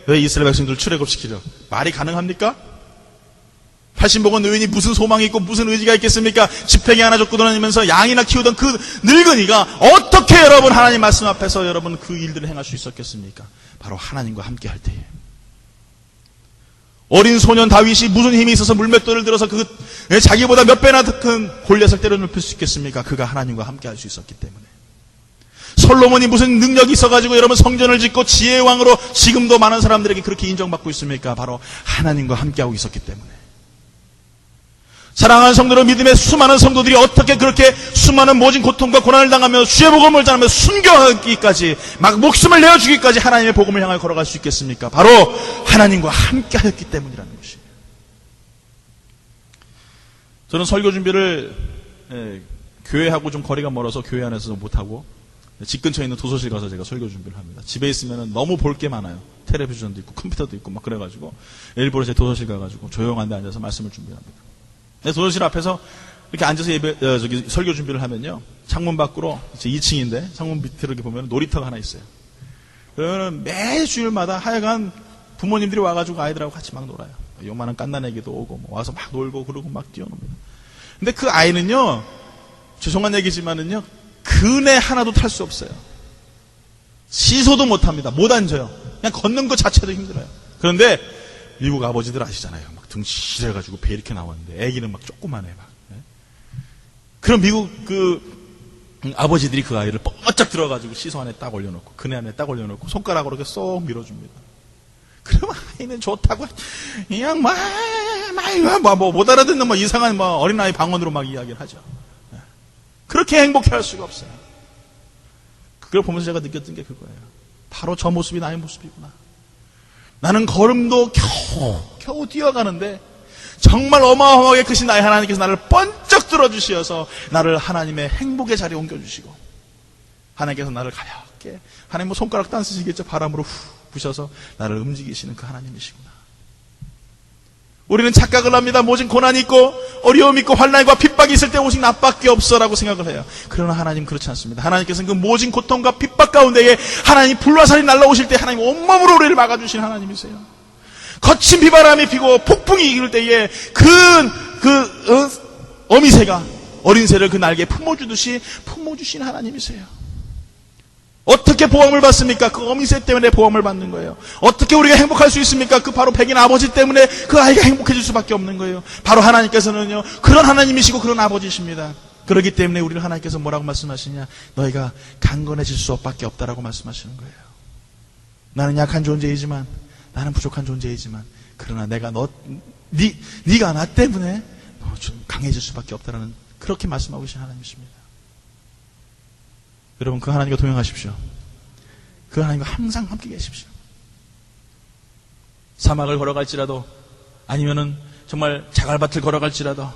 이스라엘 백성들을 출애굽시키려? 말이 가능합니까? 80 먹은 의인이 무슨 소망이 있고 무슨 의지가 있겠습니까? 지팡이 하나 줬고 다니면서 양이나 키우던 그 늙은이가 어떻게 여러분 하나님 말씀 앞에서 여러분 그 일들을 행할 수 있었겠습니까? 바로 하나님과 함께 할 때에. 어린 소년 다윗이 무슨 힘이 있어서 물맷돌을 들어서 자기보다 몇 배나 큰 골리앗을 때려 눕힐 수 있겠습니까? 그가 하나님과 함께 할 수 있었기 때문에. 솔로몬이 무슨 능력이 있어가지고 여러분 성전을 짓고 지혜의 왕으로 지금도 많은 사람들에게 그렇게 인정받고 있습니까? 바로 하나님과 함께하고 있었기 때문에. 사랑하는 성도로 믿음의 수많은 성도들이 어떻게 그렇게 수많은 모진 고통과 고난을 당하며 주의 복음을 전하며 순교하기까지 막 목숨을 내어주기까지 하나님의 복음을 향하여 걸어갈 수 있겠습니까? 바로 하나님과 함께 하였기 때문이라는 것이에요. 저는 설교 준비를 교회하고 좀 거리가 멀어서 교회 안에서 못하고 집 근처에 있는 도서실 가서 제가 설교 준비를 합니다. 집에 있으면 너무 볼 게 많아요. 텔레비전도 있고 컴퓨터도 있고 막 그래가지고 일부러 제 도서실 가가지고 조용한 데 앉아서 말씀을 준비합니다. 도서실 앞에서 이렇게 앉아서 설교 준비를 하면요, 창문 밖으로, 이제 2층인데, 창문 밑으로 이렇게 보면 놀이터가 하나 있어요. 그러면 매 주일마다 하여간 부모님들이 와가지고 아이들하고 같이 막 놀아요. 요만한 깐난애기도 오고 뭐 와서 막 놀고 그러고 막 뛰어놉니다. 근데 그 아이는요, 죄송한 얘기지만은요, 그네 하나도 탈 수 없어요. 시소도 못합니다. 못 앉아요. 그냥 걷는 것 자체도 힘들어요. 그런데 미국 아버지들 아시잖아요. 막 등 실해가지고 배 이렇게 나왔는데 애기는 막 조그만해 막. 그럼 미국 아버지들이 그 아이를 뻗짝 들어가지고 시소 안에 딱 올려놓고 그네 안에 딱 올려놓고 손가락으로 이렇게 쏙 밀어줍니다. 그럼 아이는 좋다고 그냥 못 알아듣는 이상한 어린아이 방언으로 막 이야기를 하죠. 그렇게 행복해 할 수가 없어요. 그걸 보면서 제가 느꼈던 게 그거예요. 바로 저 모습이 나의 모습이구나. 나는 걸음도 겨우 뛰어가는데 정말 어마어마하게 크신 나의 하나님께서 나를 번쩍 들어주시어서 나를 하나님의 행복의 자리에 옮겨주시고, 하나님께서 나를 가볍게, 하나님 손가락도 안 쓰시겠죠. 바람으로 후 부셔서 나를 움직이시는 그 하나님이시구나. 우리는 착각을 합니다. 모진 고난이 있고 어려움이 있고 환난과 핍박이 있을 때 오직 나밖에 없어라고 생각을 해요. 그러나 하나님 그렇지 않습니다. 하나님께서는 그 모진 고통과 핍박 가운데에 하나님 불화살이 날라오실 때 하나님 온몸으로 우리를 막아주신 하나님이세요. 거친 비바람이 피고 폭풍이 이를 때에 어미새가 어린 새를 그 날개에 품어주듯이 품어주신 하나님이세요. 어떻게 보험을 받습니까? 그 어미새 때문에 보험을 받는 거예요. 어떻게 우리가 행복할 수 있습니까? 그 바로 백인 아버지 때문에 그 아이가 행복해질 수밖에 없는 거예요. 바로 하나님께서는요, 그런 하나님이시고 그런 아버지십니다. 그렇기 때문에 우리를 하나님께서 뭐라고 말씀하시냐? 너희가 강건해질 수밖에 없다라고 말씀하시는 거예요. 나는 약한 존재이지만, 나는 부족한 존재이지만, 그러나 내가 네가 나 때문에 좀 강해질 수밖에 없다라는, 그렇게 말씀하고 계신 하나님이십니다. 여러분, 그 하나님과 동행하십시오. 그 하나님과 항상 함께 계십시오. 사막을 걸어갈지라도, 아니면은 정말 자갈밭을 걸어갈지라도,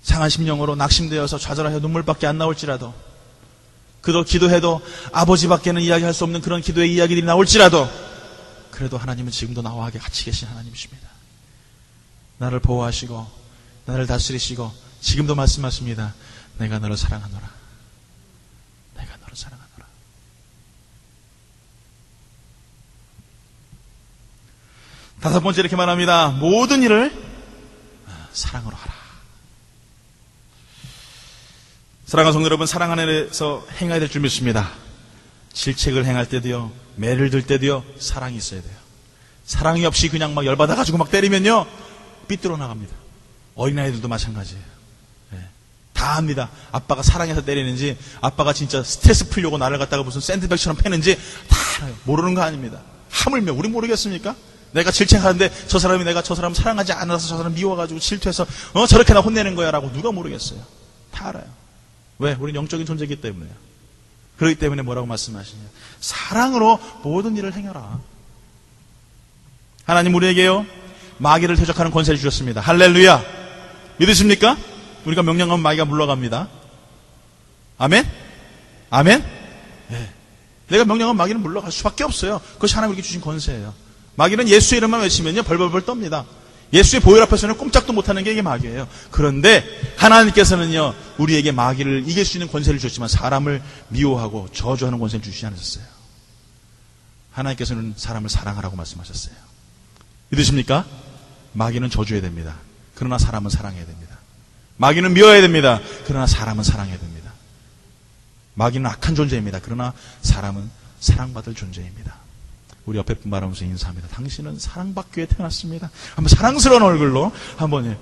상한 심령으로 낙심되어서 좌절하여 눈물밖에 안 나올지라도, 그도 기도해도 아버지밖에는 이야기할 수 없는 그런 기도의 이야기들이 나올지라도, 그래도 하나님은 지금도 나와 함께 같이 계신 하나님이십니다. 나를 보호하시고 나를 다스리시고 지금도 말씀하십니다. 내가 너를 사랑하노라. 내가 너를 사랑하노라. 다섯 번째 이렇게 말합니다. 모든 일을 사랑으로 하라. 사랑하는 성도 여러분, 사랑 안에서 행해야 될 줄 믿습니다. 질책을 행할 때도요, 매를 들 때도요, 사랑이 있어야 돼요. 사랑이 없이 그냥 막 열받아가지고 막 때리면요, 삐뚤어 나갑니다. 어린아이들도 마찬가지예요. 네. 다 압니다. 아빠가 사랑해서 때리는지, 아빠가 진짜 스트레스 풀려고 나를 갖다가 무슨 샌드백처럼 패는지 다 알아요. 모르는 거 아닙니다. 하물며 우리 모르겠습니까? 내가 질책하는데 저 사람이 내가 저 사람 사랑하지 않아서 저 사람 미워가지고 질투해서 저렇게 나 혼내는 거야 라고 누가 모르겠어요. 다 알아요. 왜? 우리는 영적인 존재이기 때문에요. 그렇기 때문에 뭐라고 말씀하시냐? 사랑으로 모든 일을 행하라. 하나님 우리에게요, 마귀를 대적하는 권세를 주셨습니다. 할렐루야. 믿으십니까? 우리가 명령하면 마귀가 물러갑니다. 아멘? 아멘? 네. 내가 명령하면 마귀는 물러갈 수밖에 없어요. 그것이 하나님 우리에게 주신 권세예요. 마귀는 예수의 이름만 외치면요, 벌벌벌 떱니다. 예수의 보혈 앞에서는 꼼짝도 못하는 게 이게 마귀예요. 그런데 하나님께서는요, 우리에게 마귀를 이길 수 있는 권세를 주셨지만 사람을 미워하고 저주하는 권세를 주시지 않으셨어요. 하나님께서는 사람을 사랑하라고 말씀하셨어요. 믿으십니까? 마귀는 저주해야 됩니다. 그러나 사람은 사랑해야 됩니다. 마귀는 미워해야 됩니다. 그러나 사람은 사랑해야 됩니다. 마귀는 악한 존재입니다. 그러나 사람은 사랑받을 존재입니다. 우리 옆에 분 바라보면서 인사합니다. 당신은 사랑받기 위해 태어났습니다. 한번 사랑스러운 얼굴로 한번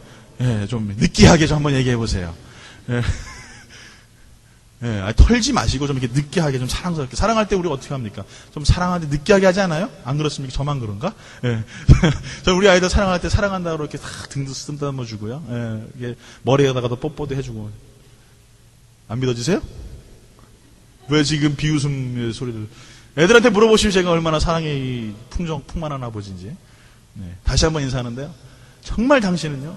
좀 느끼하게 좀 한번 얘기해 보세요. 털지 마시고 좀 이렇게 느끼하게 좀 사랑스럽게. 사랑할 때 우리가 어떻게 합니까? 좀 사랑할 때 느끼하게 하지 않아요? 안 그렇습니까? 저만 그런가? 저 우리 아이들 사랑할 때 사랑한다고 이렇게 탁 등도 쓰다듬어 주고요. 이게 머리에다가도 뽀뽀도 해주고. 안 믿어지세요? 왜 지금 비웃음 소리를? 애들한테 물어보시면 제가 얼마나 사랑의 풍만한 아버지인지. 다시 한번 인사하는데요. 정말 당신은요,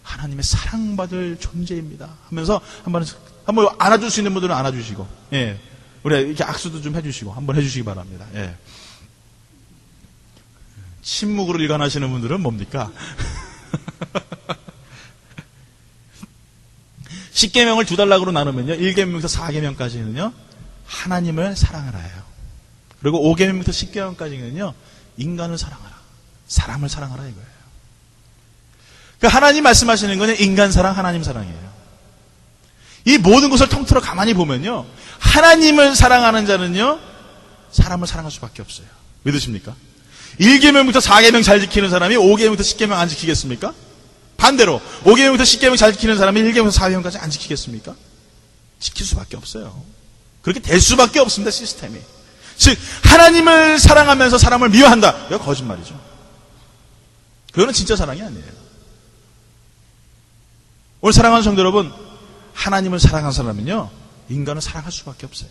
하나님의 사랑받을 존재입니다. 하면서 한번 안아줄 수 있는 분들은 안아주시고, 우리 이렇게 악수도 좀 해주시고, 한번 해주시기 바랍니다. 침묵으로 일관하시는 분들은 뭡니까? 10계명을 2단락으로 나누면요, 1계명부터 4계명까지는요, 하나님을 사랑하라예요. 그리고 5계명부터 10계명까지는요, 인간을 사랑하라. 사람을 사랑하라 이거예요. 그러니까 하나님 말씀하시는 거는 인간 사랑, 하나님 사랑이에요. 이 모든 것을 통틀어 가만히 보면요. 하나님을 사랑하는 자는요. 사람을 사랑할 수밖에 없어요. 믿으십니까? 1계명부터 4계명 잘 지키는 사람이 5계명부터 10계명 안 지키겠습니까? 반대로 5계명부터 10계명 잘 지키는 사람이 1계명부터 4계명까지 안 지키겠습니까? 지킬 수밖에 없어요. 그렇게 될 수밖에 없습니다. 시스템이. 즉 하나님을 사랑하면서 사람을 미워한다. 이거 거짓말이죠. 그거는 진짜 사랑이 아니에요. 오늘 사랑하는 성도 여러분, 하나님을 사랑하는 사람은요, 인간을 사랑할 수밖에 없어요.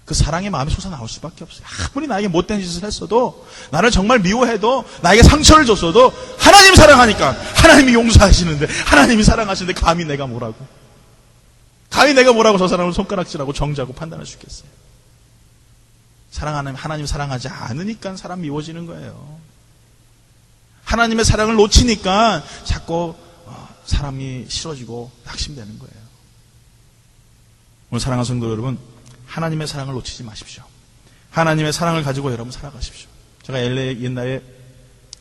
그 사랑의 마음이 솟아나올 수밖에 없어요. 아무리 나에게 못된 짓을 했어도, 나를 정말 미워해도, 나에게 상처를 줬어도 하나님 사랑하니까 하나님이 용서하시는데, 하나님이 사랑하시는데 감히 내가 뭐라고 저 사람을 손가락질하고 정죄하고 판단할 수 있겠어요. 사랑하는 하나님 사랑하지 않으니까 사람 미워지는 거예요. 하나님의 사랑을 놓치니까 자꾸 사람이 싫어지고 낙심되는 거예요. 오늘 사랑하는 성도 여러분, 하나님의 사랑을 놓치지 마십시오. 하나님의 사랑을 가지고 여러분 살아가십시오. 제가 옛날에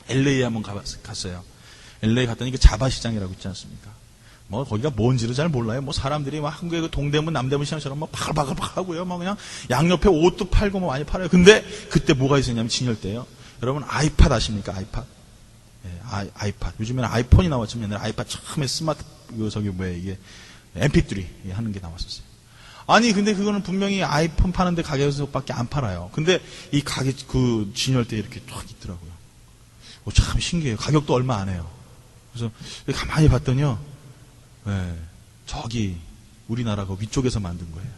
LA에 한번 갔어요. LA 갔더니 그 자바시장이라고 있지 않습니까? 뭐 거기가 뭔지를 잘 몰라요. 뭐 사람들이 막 한국의 그 동대문 남대문 시장처럼 막 바글바글 하고요. 막 그냥 양옆에 옷도 팔고 뭐 많이 팔아요. 근데 그때 뭐가 있었냐면 진열 때요. 여러분 아이팟 아십니까? 아이팟. 예, 아이팟. 요즘에는 아이폰이 나왔지만 옛날에 아이팟 처음에 스마트 이게 MP3 하는 게 나왔었어요. 아니 근데 그거는 분명히 아이폰 파는데 가게에서밖에 안 팔아요. 근데 이 가게 그 진열대 이렇게 쫙 있더라고요. 참 신기해요. 가격도 얼마 안 해요. 그래서 가만히 봤더니요. 네, 저기 우리나라 그 위쪽에서 만든 거예요.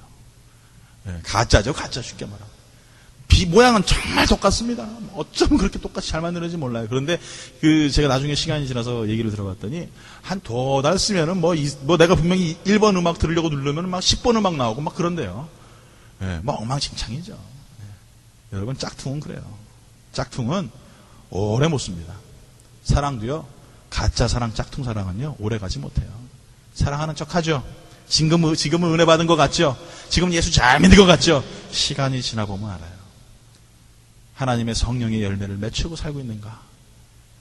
네, 가짜죠. 가짜 쉽게 말하면. 모양은 정말 똑같습니다. 어쩜 그렇게 똑같이 잘 만드는지 몰라요. 그런데 제가 나중에 시간이 지나서 얘기를 들어봤더니 한 2달 쓰면은 뭐 내가 분명히 1번 음악 들으려고 누르면 막 10번 음악 나오고 막 그런데요. 네, 뭐 엉망진창이죠. 네. 여러분 짝퉁은 그래요. 짝퉁은 오래 못 씁니다. 사랑도요. 가짜 사랑, 짝퉁 사랑은요. 오래 가지 못해요. 사랑하는 척하죠. 지금은 은혜 받은 것 같죠. 지금 예수 잘 믿는 것 같죠. 시간이 지나보면 알아요. 하나님의 성령의 열매를 맺히고 살고 있는가?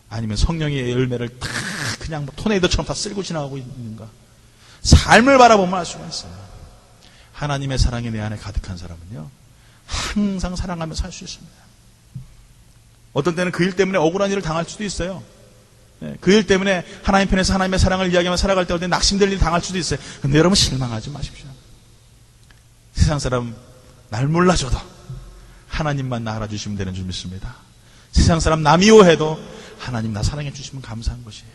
아니면 성령의 열매를 다 그냥 뭐 토네이도처럼 다 쓸고 지나가고 있는가? 삶을 바라보면 알 수가 있어요. 하나님의 사랑이 내 안에 가득한 사람은요. 항상 사랑하며 살 수 있습니다. 어떤 때는 그 일 때문에 억울한 일을 당할 수도 있어요. 그 일 때문에 하나님 편에서 하나님의 사랑을 이야기하며 살아갈 때 낙심될 일 당할 수도 있어요. 근데 여러분 실망하지 마십시오. 세상 사람 날 몰라줘도 하나님만 나 알아주시면 되는 줄 믿습니다. 세상 사람 나 미워해도 하나님 나 사랑해 주시면 감사한 것이에요.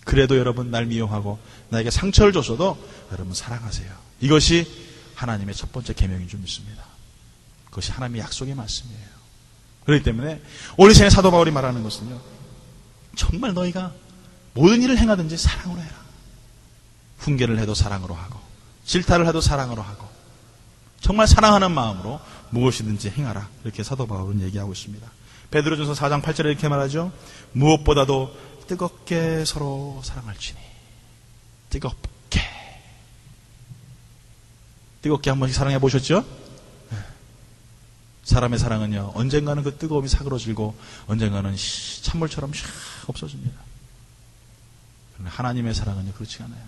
그래도 여러분 날 미워하고 나에게 상처를 줬어도 여러분 사랑하세요. 이것이 하나님의 첫 번째 계명인 줄 믿습니다. 그것이 하나님의 약속의 말씀이에요. 그렇기 때문에 오늘 생에 사도 바울이 말하는 것은요. 정말 너희가 모든 일을 행하든지 사랑으로 해라. 훈계를 해도 사랑으로 하고 질타를 해도 사랑으로 하고 정말 사랑하는 마음으로 무엇이든지 행하라. 이렇게 사도 바울은 얘기하고 있습니다. 베드로전서 4장 8절에 이렇게 말하죠. 무엇보다도 뜨겁게 서로 사랑할지니. 뜨겁게 한 번씩 사랑해 보셨죠? 사람의 사랑은요. 언젠가는 그 뜨거움이 사그러지고 언젠가는 찬물처럼 샥 없어집니다. 그런데 하나님의 사랑은요. 그렇지 않아요.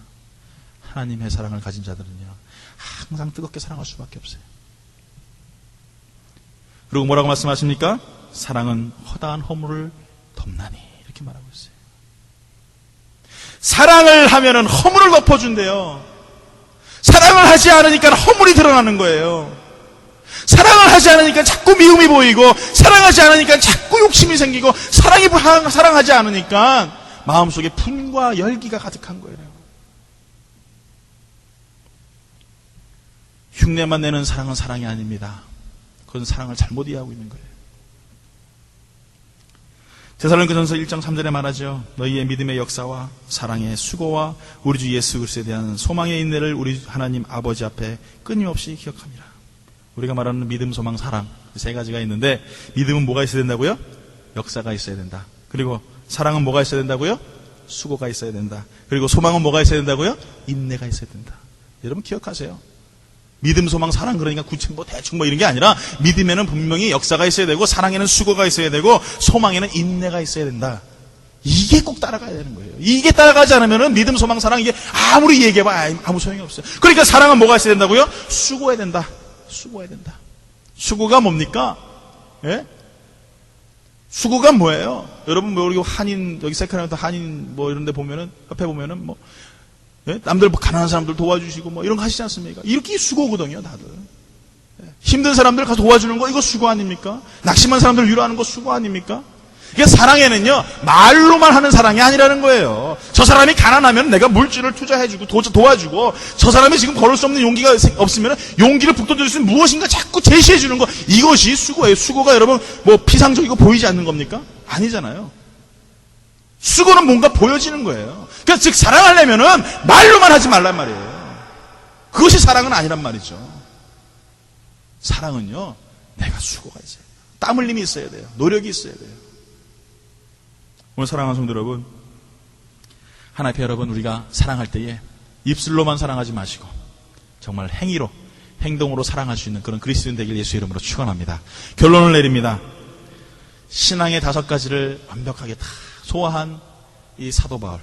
하나님의 사랑을 가진 자들은요. 항상 뜨겁게 사랑할 수밖에 없어요. 그리고 뭐라고 말씀하십니까? 사랑은 허다한 허물을 덮나니 이렇게 말하고 있어요. 사랑을 하면은 허물을 덮어준대요. 사랑을 하지 않으니까 허물이 드러나는 거예요. 사랑을 하지 않으니까 자꾸 미움이 보이고 사랑하지 않으니까 자꾸 욕심이 생기고 사랑하지 않으니까 마음속에 분과 열기가 가득한 거예요. 흉내만 내는 사랑은 사랑이 아닙니다. 그건 사랑을 잘못 이해하고 있는 거예요. 데살로니가전서 1장 3절에 말하죠. 너희의 믿음의 역사와 사랑의 수고와 우리 주 예수 그리스도에 대한 소망의 인내를 우리 하나님 아버지 앞에 끊임없이 기억합니다. 우리가 말하는 믿음, 소망, 사랑 세 가지가 있는데 믿음은 뭐가 있어야 된다고요? 역사가 있어야 된다. 그리고 사랑은 뭐가 있어야 된다고요? 수고가 있어야 된다. 그리고 소망은 뭐가 있어야 된다고요? 인내가 있어야 된다. 여러분 기억하세요. 믿음, 소망, 사랑 그러니까 구체 뭐 대충 뭐 이런 게 아니라 믿음에는 분명히 역사가 있어야 되고 사랑에는 수고가 있어야 되고 소망에는 인내가 있어야 된다. 이게 꼭 따라가야 되는 거예요. 이게 따라가지 않으면 믿음, 소망, 사랑 이게 아무리 얘기해봐 아무 소용이 없어요. 그러니까 사랑은 뭐가 있어야 된다고요? 수고해야 된다. 수고해야 된다. 수고가 뭡니까? 예? 수고가 뭐예요? 여러분 뭐 여기 한인 여기 세카라도 한인 뭐 이런 데 보면은 옆에 보면은 뭐 예? 남들 가난한 사람들 도와주시고 뭐 이런 거 하시지 않습니까? 이렇게 수고거든요, 다들. 예? 힘든 사람들 가서 도와주는 거 이거 수고 아닙니까? 낙심한 사람들 위로하는 거 수고 아닙니까? 이게 사랑에는요, 말로만 하는 사랑이 아니라는 거예요. 저 사람이 가난하면 내가 물질을 투자해주고 도와주고, 저 사람이 지금 걸을 수 없는 용기가 없으면 용기를 북돋을 수 있는 무엇인가 자꾸 제시해주는 거, 이것이 수고예요. 수고가 여러분 뭐 피상적이고 보이지 않는 겁니까? 아니잖아요. 수고는 뭔가 보여지는 거예요. 그러니까 즉 사랑하려면은 말로만 하지 말란 말이에요. 그것이 사랑은 아니란 말이죠. 사랑은요, 내가 수고가 있어야 돼요. 땀 흘림이 있어야 돼요. 노력이 있어야 돼요. 오늘 사랑하는 성도 여러분, 하나님 앞에 여러분 우리가 사랑할 때에 입술로만 사랑하지 마시고 정말 행위로, 행동으로 사랑할 수 있는 그런 그리스도인 되길 예수 이름으로 축원합니다. 결론을 내립니다. 신앙의 5가지를 완벽하게 다 소화한 이 사도 바울.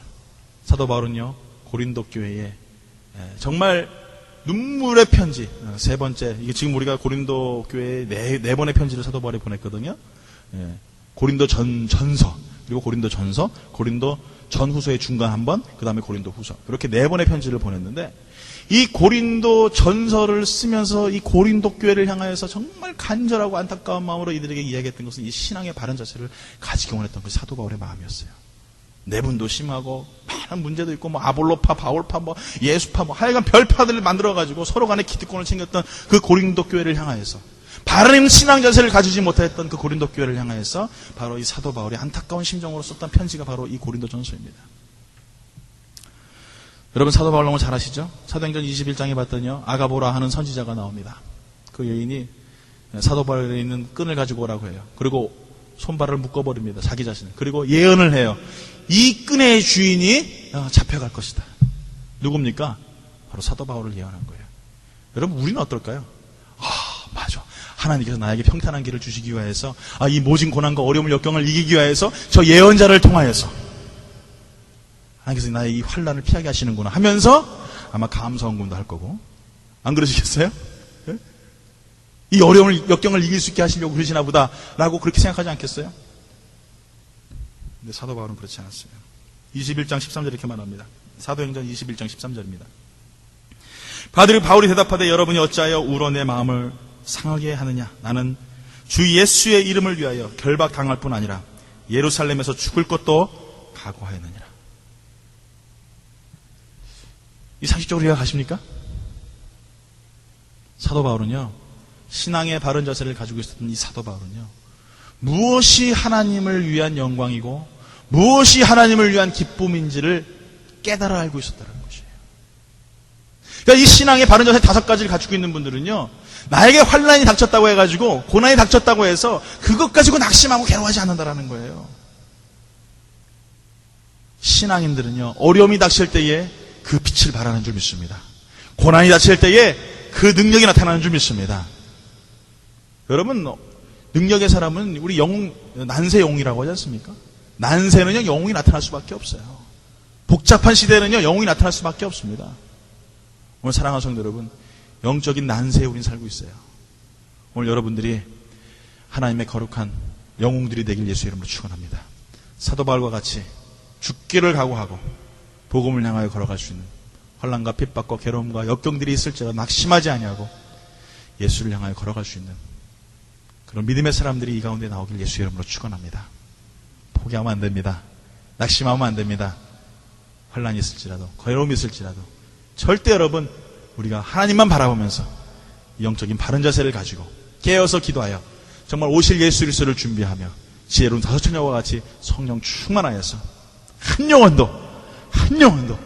사도 바울은요, 고린도 교회에 정말 눈물의 편지, 3번째, 이게 지금 우리가 고린도 교회에 4번의 편지를 사도 바울이 보냈거든요. 고린도 전서, 그리고 고린도 전서, 고린도 전후서의 중간 한 번, 그 다음에 고린도 후서. 이렇게 4번의 편지를 보냈는데, 이 고린도 전서를 쓰면서 이 고린도 교회를 향하여서 정말 간절하고 안타까운 마음으로 이들에게 이야기했던 것은 이 신앙의 바른 자세를 가지기 원했던 그 사도 바울의 마음이었어요. 내분도 심하고, 많은 문제도 있고, 뭐 아볼로파, 바울파, 뭐 예수파, 뭐 하여간 별파들을 만들어가지고 서로 간에 기득권을 챙겼던 그 고린도 교회를 향하여서 바른 신앙 자세를 가지지 못했던 그 고린도 교회를 향하여서 바로 이 사도 바울이 안타까운 심정으로 썼던 편지가 바로 이 고린도 전서입니다. 여러분 사도 바울 너무 잘 아시죠? 사도행전 21장에 봤더니요, 아가보라 하는 선지자가 나옵니다. 그 여인이 사도 바울에 있는 끈을 가지고 오라고 해요. 그리고 손발을 묶어버립니다. 자기 자신을. 그리고 예언을 해요. 이 끈의 주인이 잡혀갈 것이다. 누굽니까? 바로 사도 바울을 예언한 거예요. 여러분 우리는 어떨까요? 맞아. 하나님께서 나에게 평탄한 길을 주시기 위하여서 이 모진 고난과 어려움을 역경을 이기기 위하여서 저 예언자를 통하여서 하나님께서 나의 이 환난을 피하게 하시는구나 하면서 아마 감사원금도 할 거고, 안 그러시겠어요? 네? 이 어려움을 역경을 이길 수 있게 하시려고 그러시나 보다 라고 그렇게 생각하지 않겠어요? 근데 사도 바울은 그렇지 않았어요. 21장 13절 이렇게 말합니다. 사도행전 21장 13절입니다. 바울이 대답하되 여러분이 어찌하여 울어 내 마음을 상하게 하느냐? 나는 주 예수의 이름을 위하여 결박당할 뿐 아니라 예루살렘에서 죽을 것도 각오하였느니라. 이 상식적으로 이해가십니까? 사도 바울은요, 신앙의 바른 자세를 가지고 있었던 이 사도 바울은요, 무엇이 하나님을 위한 영광이고 무엇이 하나님을 위한 기쁨인지를 깨달아 알고 있었다는 것이에요. 그러니까 이 신앙의 바른 자세 5가지를 가지고 있는 분들은요, 나에게 환난이 닥쳤다고 해가지고 고난이 닥쳤다고 해서 그것 가지고 낙심하고 괴로워하지 않는다라는 거예요. 신앙인들은요, 어려움이 닥칠 때에 그 빛을 발하는 줄 믿습니다. 고난이 닥칠 때에 그 능력이 나타나는 줄 믿습니다. 여러분, 능력의 사람은 우리 난세 영웅이라고 하지 않습니까? 난세는요, 영웅이 나타날 수밖에 없어요. 복잡한 시대는요, 영웅이 나타날 수밖에 없습니다. 오늘 사랑하는 성도 여러분, 영적인 난세에 우린 살고 있어요. 오늘 여러분들이 하나님의 거룩한 영웅들이 되길 예수 이름으로 축원합니다. 사도 바울과 같이 죽기를 각오하고 복음을 향하여 걸어갈 수 있는 환난과 핍박과 괴로움과 역경들이 있을지라도 낙심하지 아니하고 예수를 향하여 걸어갈 수 있는 그런 믿음의 사람들이 이 가운데 나오길 예수 이름으로 축원합니다. 포기하면 안 됩니다. 낙심하면 안 됩니다. 환난이 있을지라도 괴로움이 있을지라도 절대 여러분 우리가 하나님만 바라보면서 영적인 바른 자세를 가지고 깨어서 기도하여 정말 오실 예수 그리스도를 준비하며 지혜로운 5처녀와 같이 성령 충만하여서 한 영혼도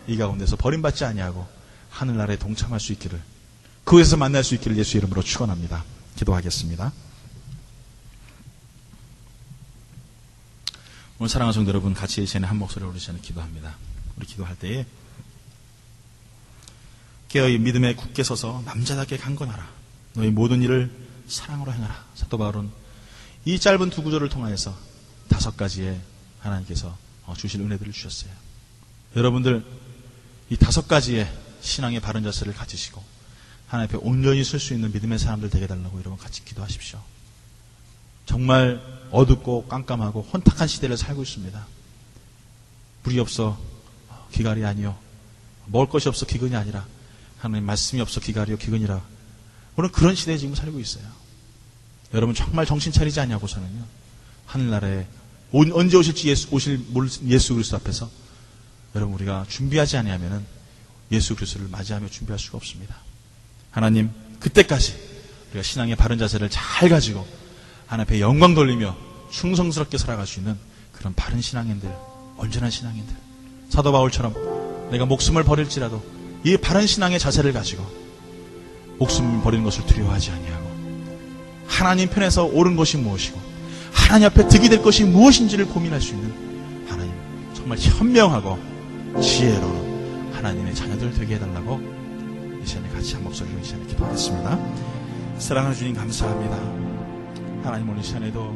이 가운데서 버림받지 아니하고 하늘나라에 동참할 수 있기를, 그곳에서 만날 수 있기를 예수 이름으로 축원합니다. 기도하겠습니다. 오늘 사랑하는 성도 여러분, 같이 이 시간에 한 목소리로 우리 시간에 기도합니다. 우리 기도할 때에 깨어이 믿음에 굳게 서서 남자답게 강건하라. 너희 모든 일을 사랑으로 행하라. 사도 바울은 이 짧은 두 구절을 통하여서 5가지의 하나님께서 주실 은혜들을 주셨어요. 여러분들 이 5가지의 신앙의 바른 자세를 가지시고 하나님 앞에 온전히 설 수 있는 믿음의 사람들 되게 달라고 여러분 같이 기도하십시오. 정말 어둡고 깜깜하고 혼탁한 시대를 살고 있습니다. 불이 없어 기갈이 아니요, 먹을 것이 없어 기근이 아니라 하나님 말씀이 없어 기갈이요 기근이라. 오늘 그런 시대에 지금 살고 있어요. 여러분 정말 정신 차리지 않냐고서는요, 하늘나라에 언제 오실지 오실 예수 그리스도 앞에서 여러분 우리가 준비하지 않으면은 예수 그리스도를 맞이하며 준비할 수가 없습니다. 하나님 그때까지 우리가 신앙의 바른 자세를 잘 가지고 하나님 앞에 영광 돌리며 충성스럽게 살아갈 수 있는 그런 바른 신앙인들, 온전한 신앙인들, 사도 바울처럼 내가 목숨을 버릴지라도 이 바른 신앙의 자세를 가지고 목숨을 버리는 것을 두려워하지 아니하고 하나님 편에서 옳은 것이 무엇이고 하나님 앞에 득이 될 것이 무엇인지를 고민할 수 있는 하나님 정말 현명하고 지혜로운 하나님의 자녀들 되게 해달라고 이 시간에 같이 한 목소리로 이 시간에 기도하겠습니다. 사랑하는 주님 감사합니다. 하나님 오늘 시간에도